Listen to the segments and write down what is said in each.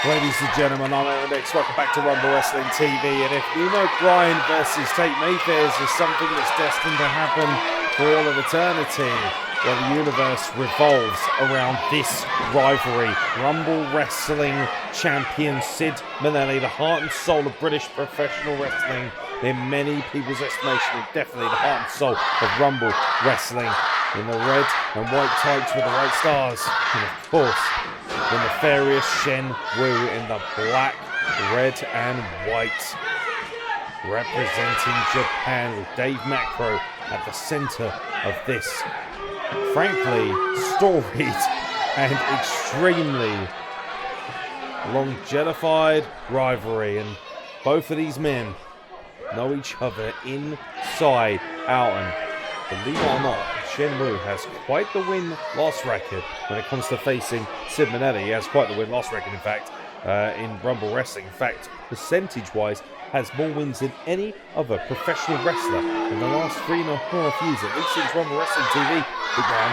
Ladies and gentlemen, I'm ANDesign. Welcome back to Rumble Wrestling TV. And if you know Brian versus Tate Mayfair's is something that's destined to happen for all of eternity, well, the universe revolves around this rivalry. Rumble Wrestling champion Sid Manelli, the heart and soul of British professional wrestling. In many people's estimation, definitely the heart and soul of Rumble Wrestling. In the red and white tights with the white stars. And of course, the nefarious Shenwoo in the black, red and white, representing Japan with Dave Macro at the center of this, frankly, storied and extremely longevified rivalry. And both of these men know each other inside out, and believe it or not, Shenwoo has quite the win-loss record when it comes to facing Sid Manelli. He has quite the win-loss record, in fact, in Rumble Wrestling. In fact, percentage-wise, has more wins than any other professional wrestler in the last 3.5 years, at least since Rumble Wrestling TV began.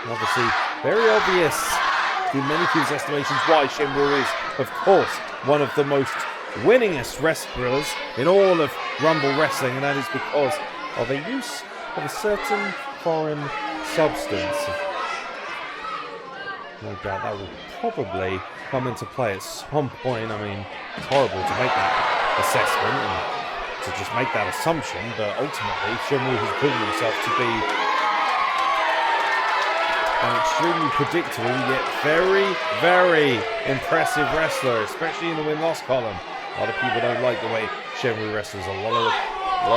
And obviously, very obvious in many people's estimations why Shenwoo is, of course, one of the most winningest wrestlers in all of Rumble Wrestling, and that is because of a use of a certain foreign substance. No doubt that will probably come into play at some point. I mean, it's horrible to make that assessment and to just make that assumption, but ultimately Shenwoo has proven himself to be an extremely predictable yet very, very impressive wrestler, especially in the win-loss column. A lot of people don't like the way Shenwoo wrestles. A lot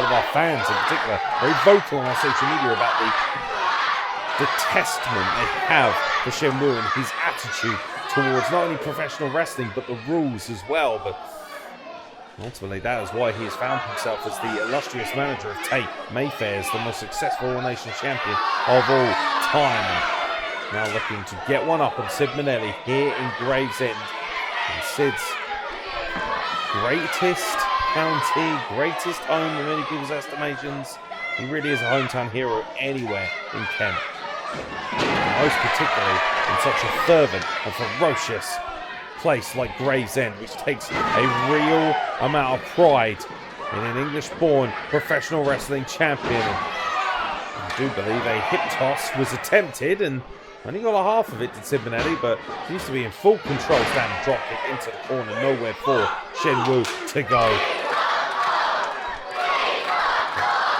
of our fans in particular very vocal on our social media about the detestment they have for Shenwoo and his attitude towards not only professional wrestling but the rules as well. But ultimately that is why he has found himself as the illustrious manager of Tate Mayfair's, the most successful All Nation champion of all time. And now looking to get one up on Sid Manelli here in Gravesend. And Sid's greatest county, greatest home in many people's estimations. He really is a hometown hero anywhere in Kent. And most particularly in such a fervent and ferocious place like Gravesend, which takes a real amount of pride in an English-born professional wrestling champion. And I do believe a hip toss was attempted, and only got a half of it, did Sid Manelli, but he used to be in full control, standing drop kick into the corner, nowhere for Shenwoo to go.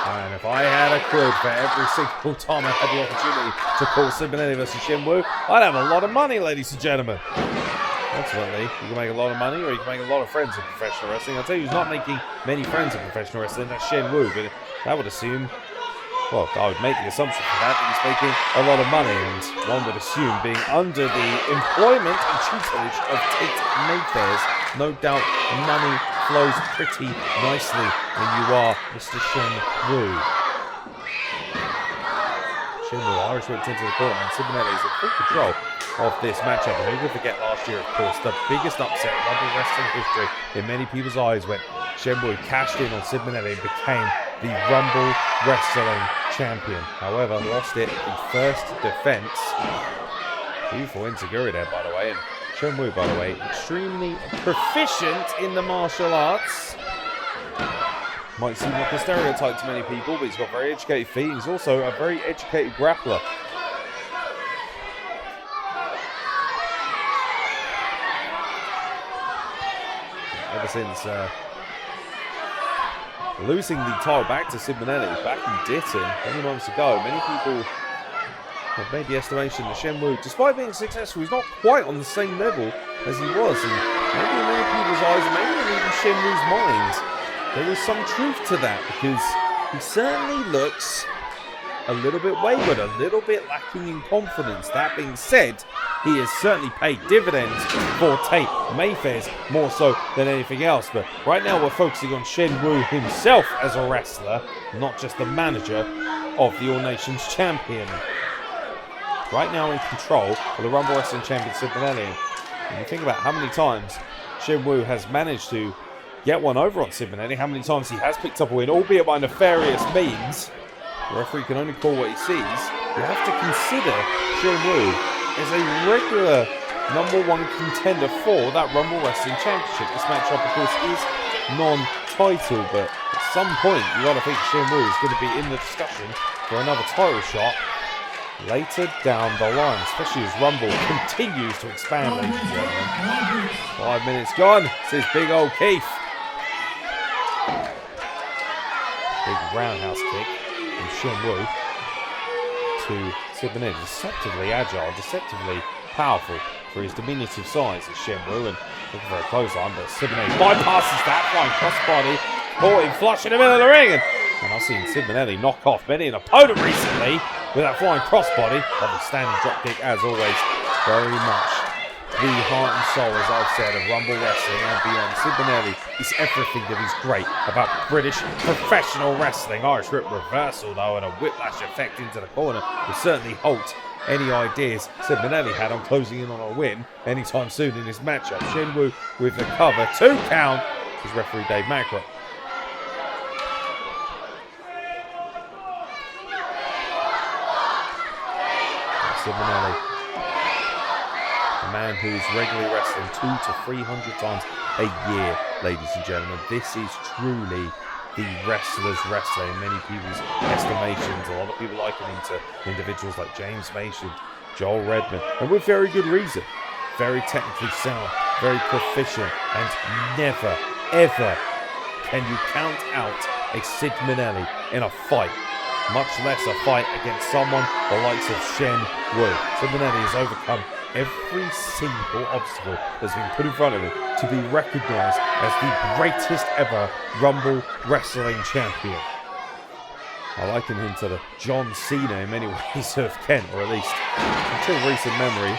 And if I had a quid for every single time I had the opportunity to call Sid Manelli versus Shenwoo, I'd have a lot of money, ladies and gentlemen. Ultimately, you can make a lot of money, or you can make a lot of friends in professional wrestling. I'll tell you who's not making many friends in professional wrestling, that's Shenwoo, but that would assume, well, I would make the assumption for that he's making a lot of money, and one would assume being under the employment and tutelage of Tate Mayfair's, no doubt money flows pretty nicely when you are Mr. Shenwoo. Shenwoo, Irish whipped into the corner, and Sid Manelli is in full control of this matchup. And who could forget last year, of course, the biggest upset in Rumble Wrestling history in many people's eyes when Shenwoo cashed in on Sid Manelli and became the Rumble Wrestling Champion. However, lost it in first defense. Beautiful insecurity there, by the way. And Shenwoo, by the way, extremely proficient in the martial arts. Might seem like a stereotype to many people, but he's got very educated feet. He's also a very educated grappler. Ever since losing the title back to Sid Manelli back in Ditton many months ago, many people have made the estimation that Shenwoo, despite being successful, he's not quite on the same level as he was. And maybe in many people's eyes, maybe in even Shenwoo's mind, there is some truth to that, because he certainly looks a little bit wayward, a little bit lacking in confidence. That being said, he has certainly paid dividends for Tate Mayfair's more so than anything else. But right now we're focusing on Shenwoo himself as a wrestler, not just the manager of the All Nations champion. Right now in control of the Rumble Wrestling champion Sid Manelli. And you think about how many times Shenwoo has managed to get one over on Sid Manelli, how many times he has picked up a win, albeit by nefarious means. The referee can only call what he sees. You have to consider Shenwoo as a regular #1 contender for that Rumble Wrestling Championship. This matchup, of course, is non-title, but at some point you got to think Shenwoo is going to be in the discussion for another title shot later down the line, especially as Rumble continues to expand, ladies and gentlemen. 5 minutes gone. This is Big Old Keith. Big roundhouse kick from Shenwoo to Sid Manelli. Deceptively agile, deceptively powerful for his diminutive size as Shenwoo, and looking for a clothesline, but Sid Manelli bypasses that, flying crossbody, caught him flush in the middle of the ring, and I've seen Sid Manelli knock off many an opponent recently with that flying crossbody. Lovely standing dropkick as always. Very much the heart and soul, as I've said, of Rumble Wrestling and beyond. Sid Manelli is everything that is great about British professional wrestling. Irish whip reversal, though, and a whiplash effect into the corner will certainly halt any ideas Sid Manelli had on closing in on a win anytime soon in this matchup. Shenwoo with the cover. 2 count. This is referee Dave Macro. Sid Manelli, a man who's regularly wrestling 200 to 300 times a year, ladies and gentlemen. This is truly the wrestler's wrestler in many people's estimations. A lot of people liken him to individuals like James Mason, Joel Redman, and with very good reason. Very technically sound, very proficient, and never, ever can you count out a Sid Manelli in a fight, much less a fight against someone the likes of Shenwoo. Sid Manelli has overcome every single obstacle that's been put in front of him to be recognised as the greatest ever Rumble Wrestling Champion. I liken him to the John Cena in many ways of Kent, or at least until recent memory.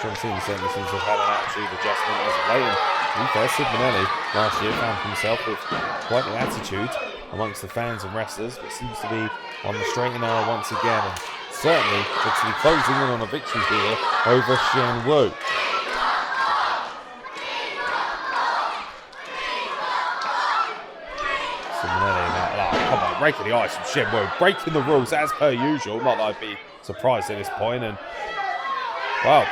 John Cena certainly seems to have had an attitude adjustment as of late. And to be fair, Sid Manelli last year found himself with quite the attitude amongst the fans and wrestlers, but seems to be on the straight and narrow once again, and certainly looks to be closing in on a victory here over Shenwoo. Sid Manelli now, come on, breaking the ice from Shenwoo, breaking the rules as per usual. Not that I'd be surprised at this point, and well,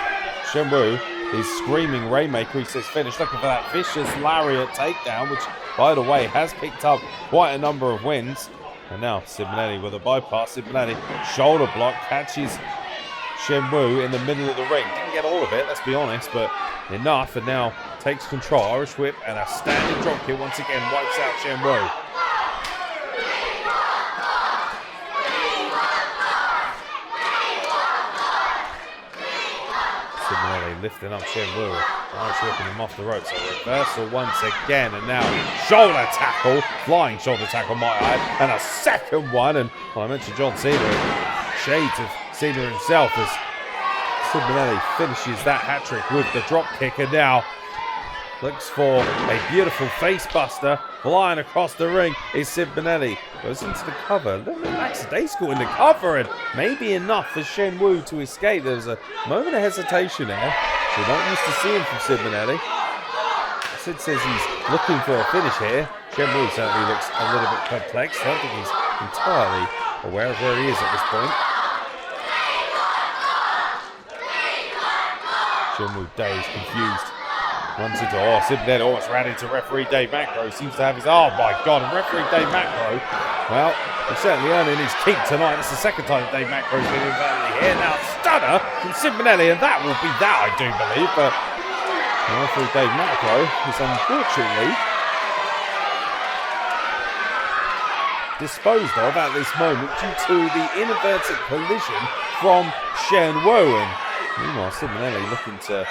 Shenwoo is screaming Rainmaker. He says finish, looking for that vicious lariat takedown, which, by the way, has picked up quite a number of wins. And now Sid Manelli with a bypass. Sid Manelli shoulder block, catches Shenwoo in the middle of the ring. Didn't get all of it, let's be honest, but enough, and now takes control. Irish whip and a standing dropkick once again wipes out Shenwoo. Sid Manelli lifting up Shenwoo. Irish whipping him off the ropes. So reversal once again, and now shoulder tackle, flying shoulder tackle, might I add, and a second one. And well, I mentioned John Cena, shades of Cena himself, as Sid Manelli finishes that hat trick with the drop kick, and now Looks for a beautiful face buster. Flying across the ring is Sid Manelli. Goes into the cover. A little bit lackadaisical in the cover. And maybe enough for Shenwoo to escape. There was a moment of hesitation there. We're not used to seeing from Sid Manelli. Sid says he's looking for a finish here. Shenwoo certainly looks a little bit perplexed. I don't think he's entirely aware of where he is at this point. Shenwoo dazed, confused. Runs into, Sid Manelli almost ran into referee Dave Macro. Seems to have his, oh my God, and referee Dave Macro, well, he's certainly earning his keep tonight. That's the second time that Dave Macro's been inverted here. Now, stunner from Sid Manelli, and that will be that, I do believe. But referee Dave Macro is unfortunately disposed of at this moment due to the inadvertent collision from Shenwoo. And meanwhile, Sid Manelli looking to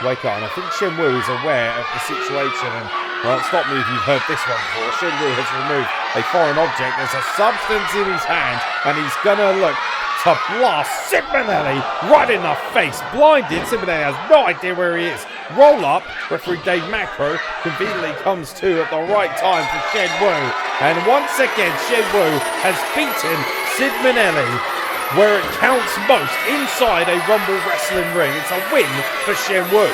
wake up, and I think Shenwoo is aware of the situation. And well, stop me if you've heard this one before. Shenwoo has removed a foreign object. There's a substance in his hand, and he's gonna look to blast Sid Manelli right in the face. Blinded, Sid Manelli has no idea where he is. Roll up, referee Dave Macro conveniently comes to at the right time for Shenwoo, and once again Shenwoo has beaten Sid Manelli where it counts most inside a Rumble Wrestling ring. It's a win for Shenwoo.